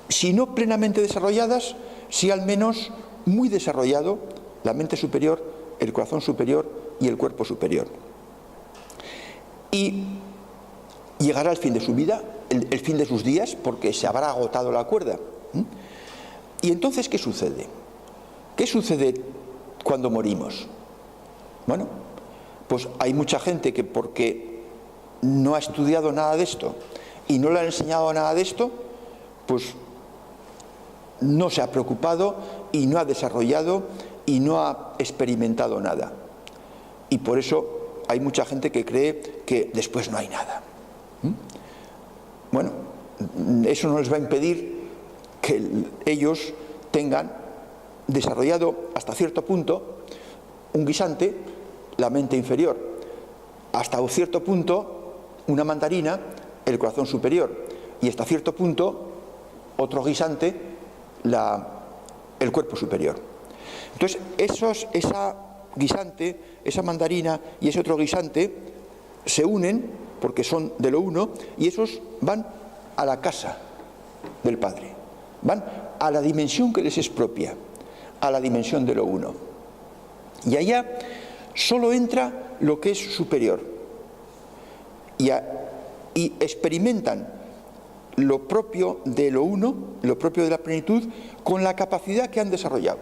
[SPEAKER 1] si no plenamente desarrolladas, si al menos muy desarrollado la mente superior, el corazón superior y el cuerpo superior. Y llegará al fin de su vida, el fin de sus días, porque se habrá agotado la cuerda. ¿Y entonces qué sucede? ¿Qué sucede cuando morimos? Bueno, pues hay mucha gente que porque no ha estudiado nada de esto y no le han enseñado nada de esto, pues no se ha preocupado y no ha desarrollado y no ha experimentado nada. Y por eso hay mucha gente que cree que después no hay nada. Bueno, eso no les va a impedir que ellos tengan desarrollado hasta cierto punto un guisante, la mente inferior, hasta un cierto punto una mandarina, el corazón superior, y hasta cierto punto otro guisante, el cuerpo superior. Entonces esa guisante, esa mandarina y ese otro guisante se unen porque son de lo uno, y esos van a la casa del Padre, van a la dimensión que les es propia, a la dimensión de lo uno. Y allá solo entra lo que es superior y experimentan lo propio de lo uno, lo propio de la plenitud, con la capacidad que han desarrollado.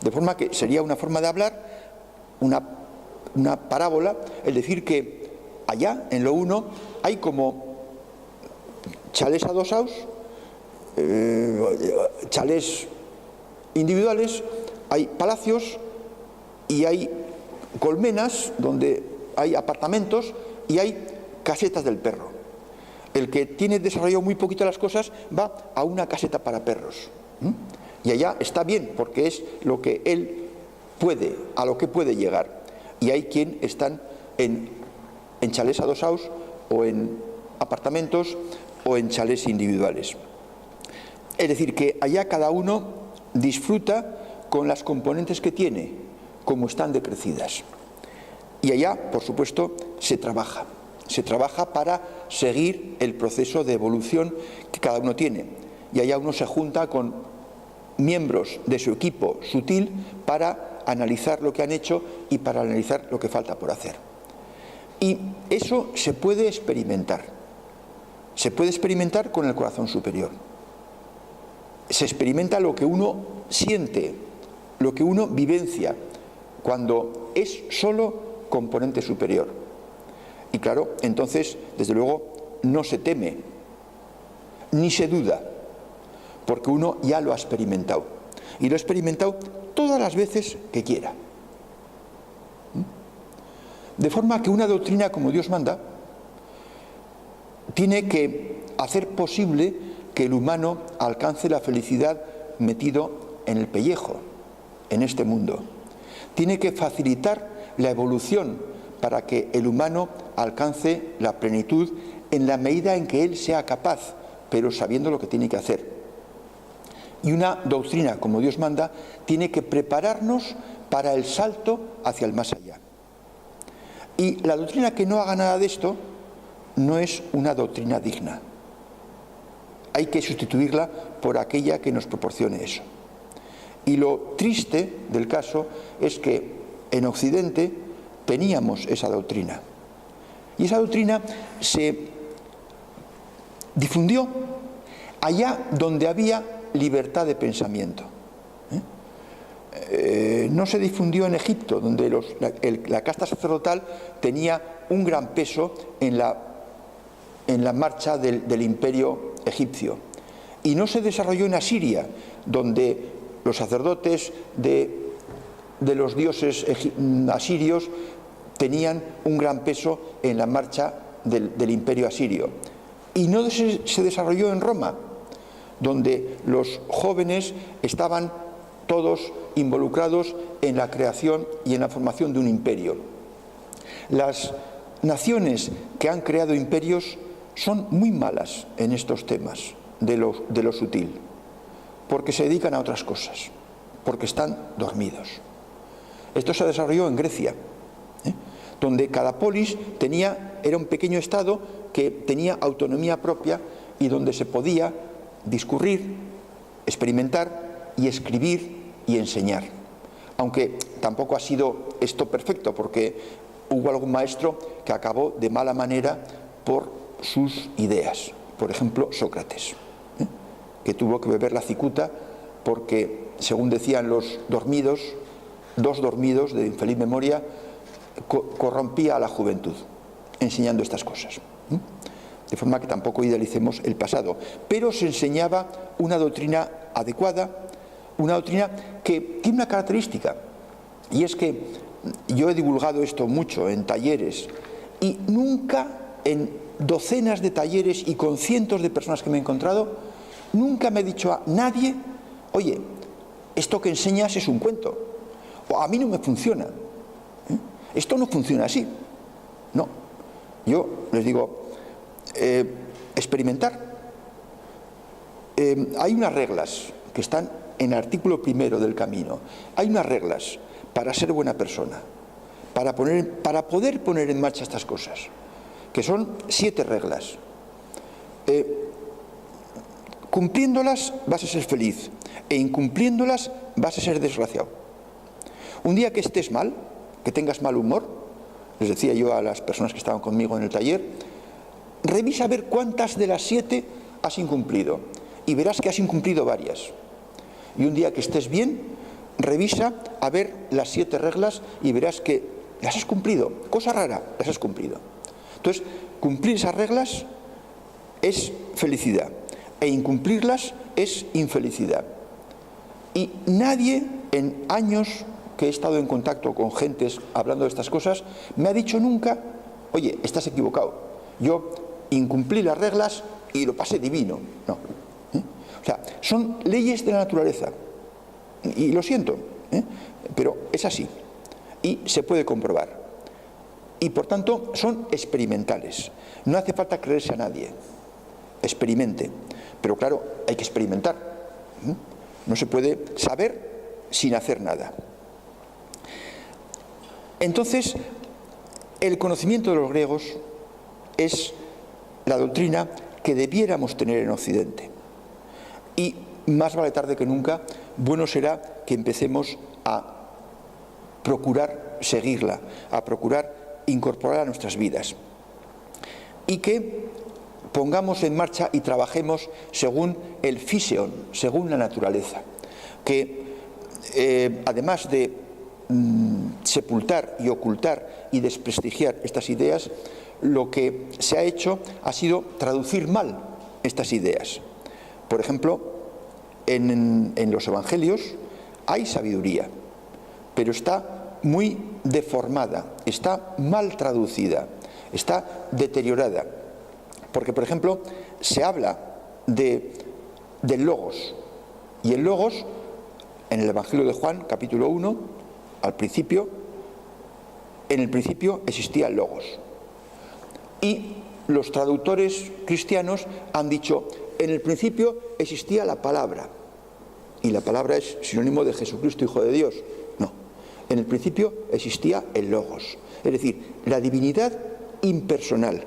[SPEAKER 1] De forma que sería una forma de hablar, una parábola, el decir que allá, en lo uno, hay como chalés adosados, chalés individuales, hay palacios y hay colmenas donde hay apartamentos y hay casetas del perro. El que tiene desarrollado muy poquito las cosas va a una caseta para perros. Y allá está bien, porque es lo que él puede, a lo que puede llegar. Y hay quien están en chalés adosados o en apartamentos o en chalés individuales. Es decir, que allá cada uno disfruta con las componentes que tiene, como están decrecidas. Y allá, por supuesto, se trabaja para seguir el proceso de evolución que cada uno tiene. Y allá uno se junta con miembros de su equipo sutil para analizar lo que han hecho y para analizar lo que falta por hacer. Y eso se puede experimentar. Se puede experimentar con el corazón superior. Se experimenta lo que uno siente, lo que uno vivencia, cuando es solo componente superior. Y claro, entonces, desde luego, no se teme, ni se duda, porque uno ya lo ha experimentado. Y lo ha experimentado todas las veces que quiera. De forma que una doctrina como Dios manda tiene que hacer posible que el humano alcance la felicidad metido en el pellejo, en este mundo. Tiene que facilitar la evolución para que el humano alcance la plenitud en la medida en que él sea capaz, pero sabiendo lo que tiene que hacer. Y una doctrina como Dios manda tiene que prepararnos para el salto hacia el más allá. Y la doctrina que no haga nada de esto no es una doctrina digna. Hay que sustituirla por aquella que nos proporcione eso. Y lo triste del caso es que en Occidente teníamos esa doctrina. Y esa doctrina se difundió allá donde había libertad de pensamiento. No se difundió en Egipto, donde la casta sacerdotal tenía un gran peso en la marcha del imperio egipcio. Y no se desarrolló en Asiria, donde los sacerdotes de los dioses asirios tenían un gran peso en la marcha del imperio asirio. Y no se desarrolló en Roma, donde los jóvenes estaban todos involucrados en la creación y en la formación de un imperio. Las naciones que han creado imperios son muy malas en estos temas de lo sutil, porque se dedican a otras cosas, porque están dormidos. Esto se desarrolló en Grecia, donde cada polis era un pequeño estado que tenía autonomía propia y donde se podía discurrir, experimentar y escribir y enseñar. Aunque tampoco ha sido esto perfecto, porque hubo algún maestro que acabó de mala manera por sus ideas. Por ejemplo, Sócrates, que tuvo que beber la cicuta porque, según decían los dormidos, dos dormidos de infeliz memoria, corrompía a la juventud enseñando estas cosas. De forma que tampoco idealicemos el pasado, pero se enseñaba una doctrina adecuada, una doctrina que tiene una característica, y es que yo he divulgado esto mucho en talleres, y nunca en docenas de talleres y con cientos de personas que me he encontrado, nunca me ha dicho a nadie: oye, esto que enseñas es un cuento, o a mí no me funciona, esto no funciona así. No, yo les digo, experimentar. Hay unas reglas que están en el artículo 1 del camino. Hay unas reglas para ser buena persona, para poder poner en marcha estas cosas, que son 7 reglas. Cumpliéndolas vas a ser feliz, e incumpliéndolas vas a ser desgraciado. Un día que estés mal, que tengas mal humor, les decía yo a las personas que estaban conmigo en el taller, revisa a ver cuántas de las 7 has incumplido, y verás que has incumplido varias. Y un día que estés bien, revisa a ver las 7 reglas y verás que las has cumplido. Cosa rara, las has cumplido. Entonces, cumplir esas reglas es felicidad, e incumplirlas es infelicidad. Y nadie, en años que he estado en contacto con gentes hablando de estas cosas, me ha dicho nunca: oye, estás equivocado, yo incumplí las reglas y lo pasé divino. No. O sea, son leyes de la naturaleza, y lo siento, pero es así, y se puede comprobar, y por tanto son experimentales. No hace falta creerse a nadie, experimente, pero claro, hay que experimentar. No se puede saber sin hacer nada. Entonces, el conocimiento de los griegos es la doctrina que debiéramos tener en Occidente. Y más vale tarde que nunca, bueno será que empecemos a procurar seguirla, a procurar incorporarla a nuestras vidas. Y que pongamos en marcha y trabajemos según el physeon, según la naturaleza, que además de sepultar y ocultar y desprestigiar estas ideas, lo que se ha hecho ha sido traducir mal estas ideas. Por ejemplo, en los evangelios hay sabiduría, pero está muy deformada, está mal traducida, está deteriorada. Porque, por ejemplo, se habla del logos, y el logos, en el Evangelio de Juan, capítulo 1, al principio, en el principio existía el logos. Y los traductores cristianos han dicho, en el principio existía la palabra, y la palabra es sinónimo de Jesucristo, Hijo de Dios. No, en el principio existía el logos, es decir, la divinidad impersonal.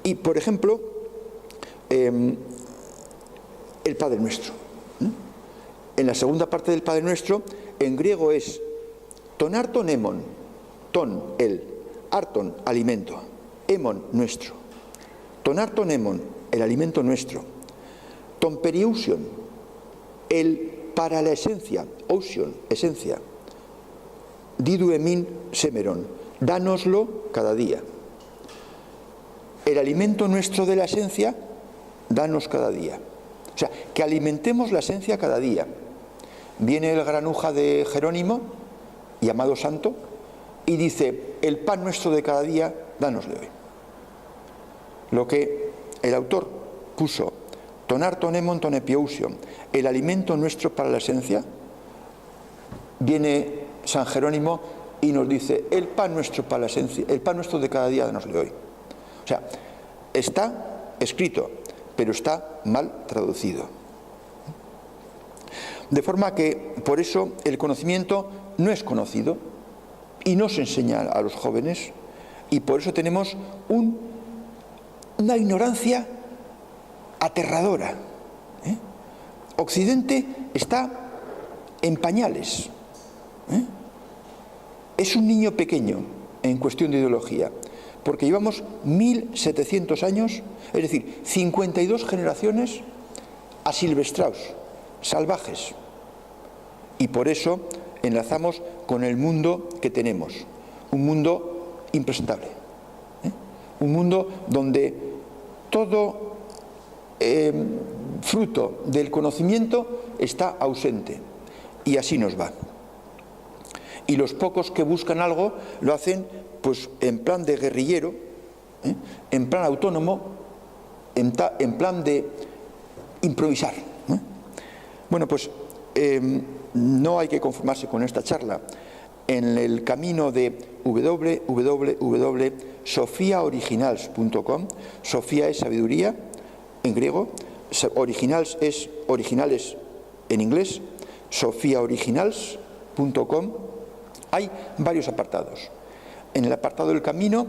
[SPEAKER 1] Y, por ejemplo, el Padre Nuestro. En la segunda parte del Padre Nuestro, en griego es tonarton emon, ton, el, arton, alimento, emon, nuestro. Tonarton emon, el alimento nuestro. Ton periousion, el para la esencia, ousion, esencia. Didu emin semeron, dánoslo cada día. El alimento nuestro de la esencia, danos cada día. O sea, que alimentemos la esencia cada día. Viene el granuja de Jerónimo, llamado santo, y dice, el pan nuestro de cada día, dánosle hoy. Lo que el autor puso, tonarton emon ton epiousion, el alimento nuestro para la esencia, viene San Jerónimo y nos dice, el pan nuestro para la esencia, el pan nuestro de cada día, dánosle hoy. O sea, está escrito, pero está mal traducido. De forma que, por eso, el conocimiento no es conocido y no se enseña a los jóvenes, y por eso tenemos una ignorancia aterradora. Occidente está en pañales. Es un niño pequeño en cuestión de ideología. Porque llevamos 1700 años, es decir, 52 generaciones asilvestrados, salvajes. Y por eso enlazamos con el mundo que tenemos, un mundo impresentable. Un mundo donde todo fruto del conocimiento está ausente. Y así nos va. Y los pocos que buscan algo lo hacen pues en plan de guerrillero, en plan autónomo, en plan de improvisar. Bueno, pues no hay que conformarse con esta charla. En el camino de www.sofiaoriginals.com, Sofía es sabiduría en griego, originals es originales en inglés, sofiaoriginals.com, hay varios apartados. En el apartado del camino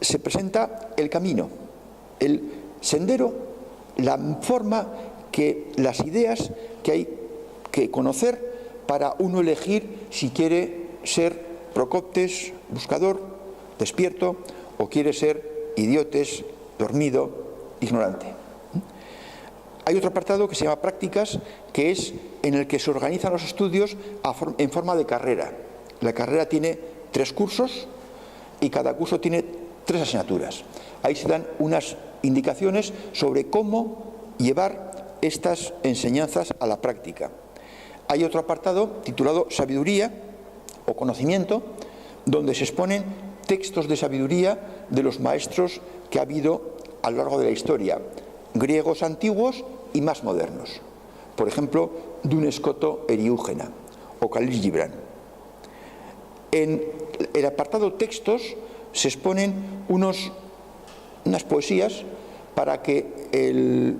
[SPEAKER 1] se presenta el camino, el sendero, la forma que las ideas que hay que conocer para uno elegir si quiere ser procoptes, buscador, despierto, o quiere ser idiotes, dormido, ignorante. Hay otro apartado que se llama prácticas, que es en el que se organizan los estudios en forma de carrera. La carrera tiene 3 cursos y cada curso tiene 3 asignaturas. Ahí se dan unas indicaciones sobre cómo llevar estas enseñanzas a la práctica. Hay otro apartado titulado Sabiduría o Conocimiento, donde se exponen textos de sabiduría de los maestros que ha habido a lo largo de la historia, griegos antiguos y más modernos. Por ejemplo, Duns Scoto Eriúgena o Khalil Gibran. En el apartado textos se exponen unas poesías para que el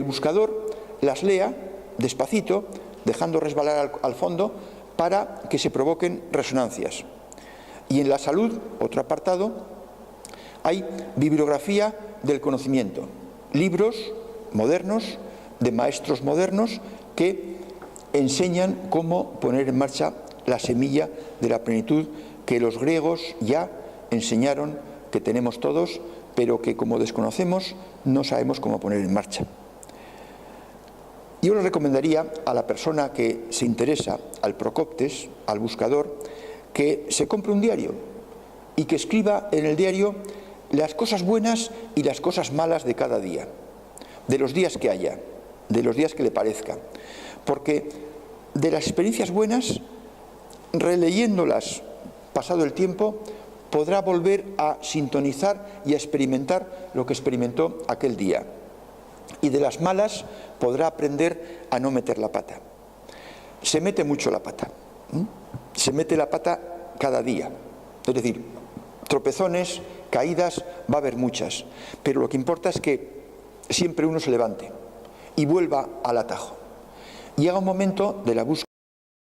[SPEAKER 1] buscador las lea despacito, dejando resbalar al fondo, para que se provoquen resonancias. Y en la salud, otro apartado, hay bibliografía del conocimiento, libros modernos, de maestros modernos, que enseñan cómo poner en marcha la semilla de la plenitud que los griegos ya enseñaron que tenemos todos pero que como desconocemos no sabemos cómo poner en marcha. Yo le recomendaría a la persona que se interesa, al Procoptes, al buscador, que se compre un diario y que escriba en el diario las cosas buenas y las cosas malas de cada día, de los días que haya, de los días que le parezca, porque de las experiencias buenas, releyéndolas pasado el tiempo, podrá volver a sintonizar y a experimentar lo que experimentó aquel día. Y de las malas podrá aprender a no meter la pata. Se mete mucho la pata. Se mete la pata cada día. Es decir, tropezones, caídas, va a haber muchas. Pero lo que importa es que siempre uno se levante y vuelva al atajo. Llega un momento de la búsqueda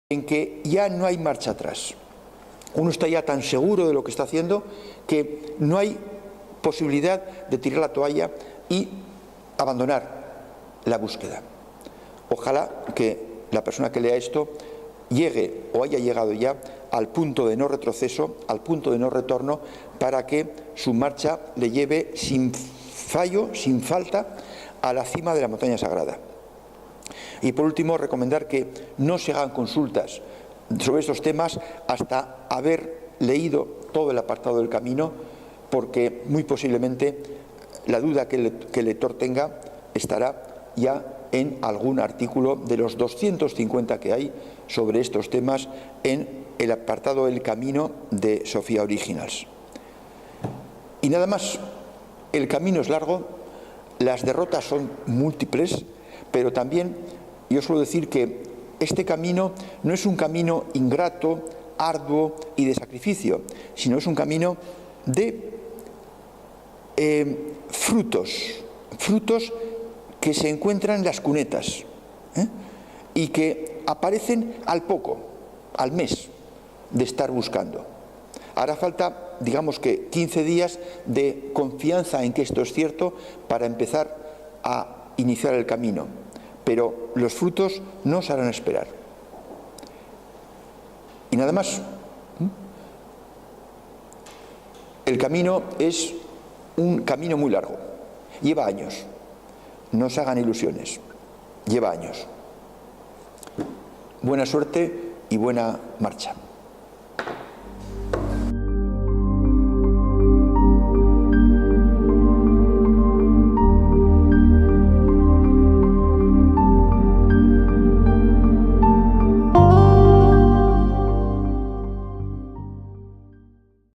[SPEAKER 1] en que ya no hay marcha atrás. Uno está ya tan seguro de lo que está haciendo que no hay posibilidad de tirar la toalla y abandonar la búsqueda. Ojalá que la persona que lea esto llegue o haya llegado ya al punto de no retroceso, al punto de no retorno, para que su marcha le lleve sin fallo, sin falta, a la cima de la montaña sagrada. Y por último, recomendar que no se hagan consultas sobre estos temas hasta haber leído todo el apartado del camino, porque muy posiblemente la duda que el lector tenga estará ya en algún artículo de los 250 que hay sobre estos temas en el apartado del camino de Sophia Originals. Y nada más, el camino es largo, las derrotas son múltiples, pero también yo suelo decir que este camino no es un camino ingrato, arduo y de sacrificio, sino es un camino de frutos que se encuentran en las cunetas y que aparecen al poco, al mes de estar buscando. Hará falta, digamos que 15 días de confianza en que esto es cierto para empezar a iniciar el camino, pero los frutos no se harán esperar. Y nada más. El camino es un camino muy largo, lleva años, no se hagan ilusiones, lleva años. Buena suerte y buena marcha.